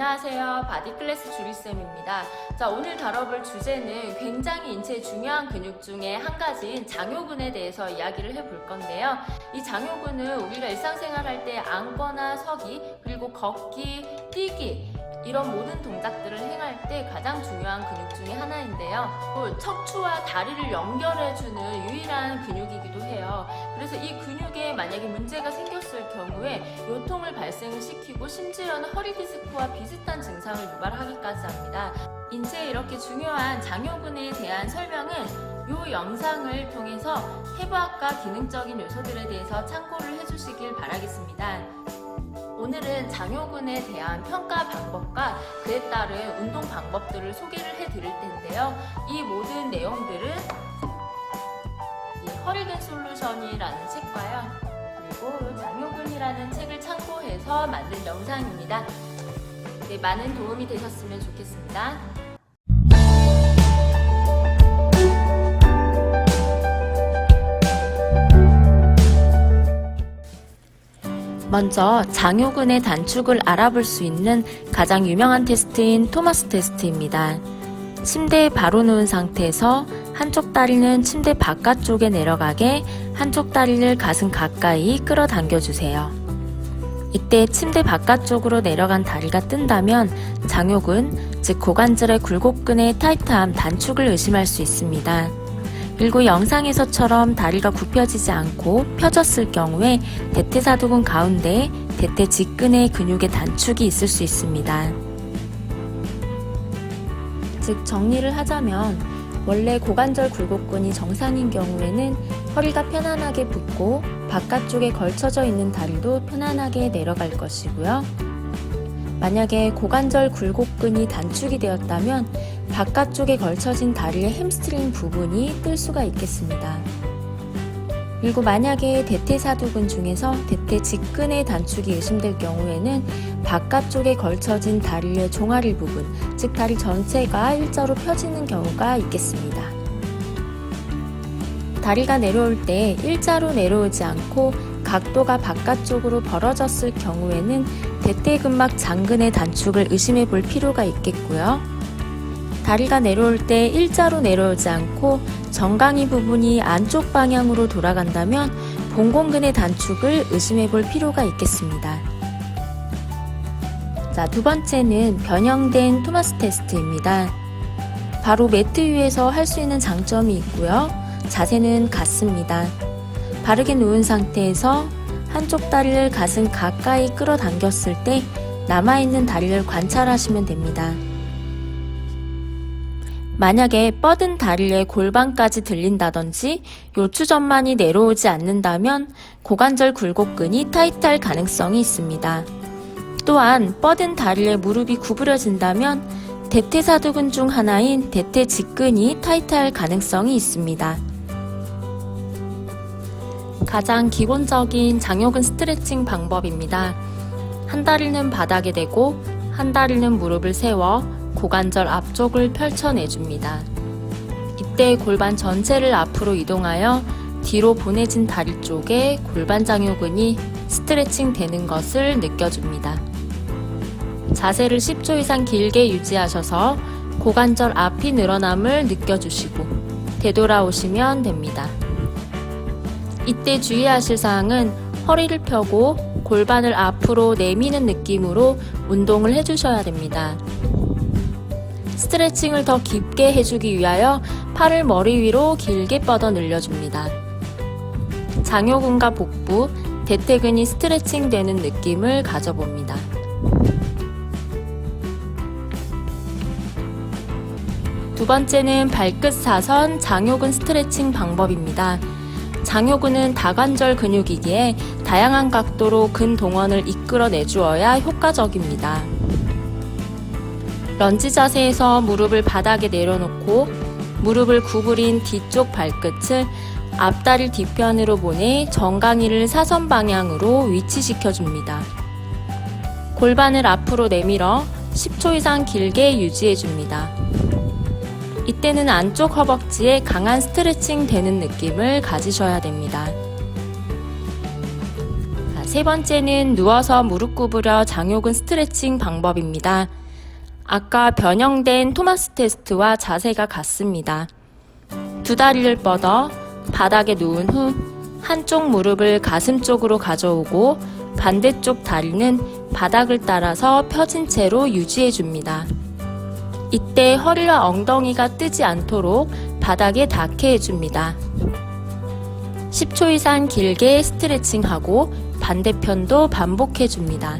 안녕하세요. 바디클래스 주리쌤입니다. 자, 오늘 다뤄볼 주제는 굉장히 인체에 중요한 근육 중에 한 가지인 장요근에 대해서 이야기를 해볼 건데요. 이 장요근은 우리가 일상생활 할 때 앉거나 서기, 그리고 걷기, 뛰기 이런 모든 동작들을 행할 때 가장 중요한 근육 중에 하나인데요. 또 척추와 다리를 연결해주는 유일한 근육이기도 해요. 그래서 이 근육에 만약에 문제가 생겼을 경우에 요통을 발생시키고 심지어는 허리 디스크와 비슷한 증상을 유발하기까지 합니다. 인체에 이렇게 중요한 장요근에 대한 설명은 이 영상을 통해서 해부학과 기능적인 요소들에 대해서 참고를 해주시길 바라겠습니다. 오늘은 장요근에 대한 평가 방법과 그에 따른 운동 방법들을 소개를 해드릴 텐데요. 이 모든 내용들은 이 허리근 솔루션이라는 책과요. 그리고 이 장요근이라는 책을 참고해서 만든 영상입니다. 네, 많은 도움이 되셨으면 좋겠습니다. 먼저 장요근의 단축을 알아볼 수 있는 가장 유명한 테스트인 토마스 테스트입니다. 침대에 바로 누운 상태에서 한쪽 다리는 침대 바깥쪽에 내려가게 한쪽 다리를 가슴 가까이 끌어당겨 주세요. 이때 침대 바깥쪽으로 내려간 다리가 뜬다면 장요근, 즉 고관절의 굴곡근의 타이트함 단축을 의심할 수 있습니다. 그리고 영상에서처럼 다리가 굽혀지지 않고 펴졌을 경우에 대퇴사두근 가운데에 대퇴 직근의 근육의 단축이 있을 수 있습니다. 즉 정리를 하자면 원래 고관절 굴곡근이 정상인 경우에는 허리가 편안하게 붓고 바깥쪽에 걸쳐져 있는 다리도 편안하게 내려갈 것이고요. 만약에 고관절 굴곡근이 단축이 되었다면 바깥쪽에 걸쳐진 다리의 햄스트링 부분이 뜰 수가 있겠습니다. 그리고 만약에 대퇴사두근 중에서 대퇴 직근의 단축이 의심될 경우에는 바깥쪽에 걸쳐진 다리의 종아리 부분, 즉 다리 전체가 일자로 펴지는 경우가 있겠습니다. 다리가 내려올 때 일자로 내려오지 않고 각도가 바깥쪽으로 벌어졌을 경우에는 대퇴근막 장근의 단축을 의심해 볼 필요가 있겠고요. 다리가 내려올 때 일자로 내려오지 않고 정강이 부분이 안쪽 방향으로 돌아간다면 봉공근의 단축을 의심해 볼 필요가 있겠습니다. 자, 두 번째는 변형된 토마스 테스트입니다. 바로 매트 위에서 할 수 있는 장점이 있고요. 자세는 같습니다. 바르게 누운 상태에서 한쪽 다리를 가슴 가까이 끌어당겼을 때 남아있는 다리를 관찰하시면 됩니다. 만약에 뻗은 다리의 골반까지 들린다든지 요추전만이 내려오지 않는다면 고관절 굴곡근이 타이트할 가능성이 있습니다. 또한 뻗은 다리의 무릎이 구부려진다면 대퇴사두근 중 하나인 대퇴직근이 타이트할 가능성이 있습니다. 가장 기본적인 장요근 스트레칭 방법입니다. 한 다리는 바닥에 대고 한 다리는 무릎을 세워 고관절 앞쪽을 펼쳐내줍니다. 이때 골반 전체를 앞으로 이동하여 뒤로 보내진 다리 쪽에 골반 장요근이 스트레칭 되는 것을 느껴줍니다. 자세를 10초 이상 길게 유지하셔서 고관절 앞이 늘어남을 느껴주시고 되돌아오시면 됩니다. 이때 주의하실 사항은 허리를 펴고 골반을 앞으로 내미는 느낌으로 운동을 해주셔야 됩니다. 스트레칭을 더 깊게 해주기 위하여 팔을 머리 위로 길게 뻗어 늘려줍니다. 장요근과 복부, 대퇴근이 스트레칭 되는 느낌을 가져봅니다. 두 번째는 발끝 사선 장요근 스트레칭 방법입니다. 장요근은 다관절 근육이기에 다양한 각도로 근동원을 이끌어내 주어야 효과적입니다. 런지 자세에서 무릎을 바닥에 내려놓고 무릎을 구부린 뒤쪽 발끝을 앞다리 뒤편으로 보내 정강이를 사선 방향으로 위치시켜줍니다. 골반을 앞으로 내밀어 10초 이상 길게 유지해줍니다. 이때는 안쪽 허벅지에 강한 스트레칭 되는 느낌을 가지셔야 됩니다. 세 번째는 누워서 무릎 구부려 장요근 스트레칭 방법입니다. 아까 변형된 토마스 테스트와 자세가 같습니다. 두 다리를 뻗어 바닥에 누운 후 한쪽 무릎을 가슴 쪽으로 가져오고 반대쪽 다리는 바닥을 따라서 펴진 채로 유지해 줍니다. 이때 허리와 엉덩이가 뜨지 않도록 바닥에 닿게 해줍니다. 10초 이상 길게 스트레칭하고 반대편도 반복해줍니다.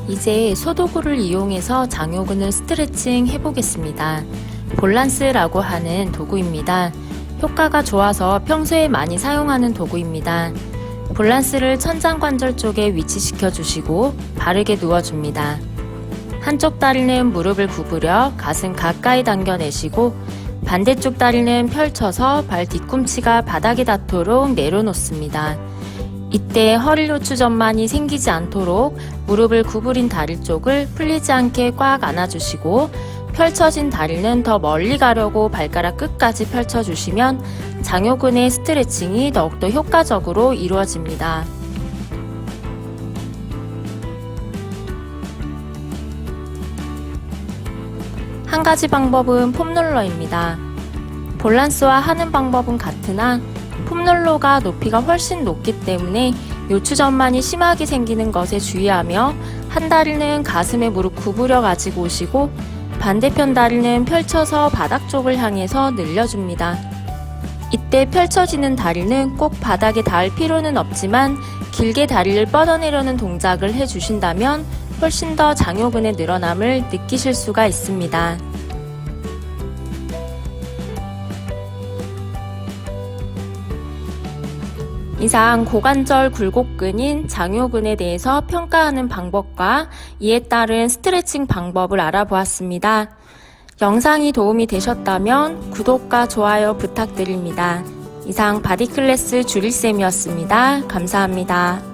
이제 소도구를 이용해서 장요근을 스트레칭 해보겠습니다. 볼란스라고 하는 도구입니다. 효과가 좋아서 평소에 많이 사용하는 도구입니다. 볼란스를 천장관절 쪽에 위치시켜 주시고 바르게 누워줍니다. 한쪽 다리는 무릎을 구부려 가슴 가까이 당겨내시고 반대쪽 다리는 펼쳐서 발 뒤꿈치가 바닥에 닿도록 내려놓습니다. 이때 허리 노출 전만이 생기지 않도록 무릎을 구부린 다리 쪽을 풀리지 않게 꽉 안아주시고 펼쳐진 다리는 더 멀리 가려고 발가락 끝까지 펼쳐주시면 장요근의 스트레칭이 더욱더 효과적으로 이루어집니다. 한 가지 방법은 폼롤러입니다. 볼란스와 하는 방법은 같으나 폼롤러가 높이가 훨씬 높기 때문에 요추전만이 심하게 생기는 것에 주의하며 한 다리는 가슴에 무릎 구부려 가지고 오시고 반대편 다리는 펼쳐서 바닥 쪽을 향해서 늘려줍니다. 이때 펼쳐지는 다리는 꼭 바닥에 닿을 필요는 없지만 길게 다리를 뻗어내려는 동작을 해주신다면 훨씬 더 장요근의 늘어남을 느끼실 수가 있습니다. 이상 고관절 굴곡근인 장요근에 대해서 평가하는 방법과 이에 따른 스트레칭 방법을 알아보았습니다. 영상이 도움이 되셨다면 구독과 좋아요 부탁드립니다. 이상 바디클래스 주리쌤이었습니다. 감사합니다.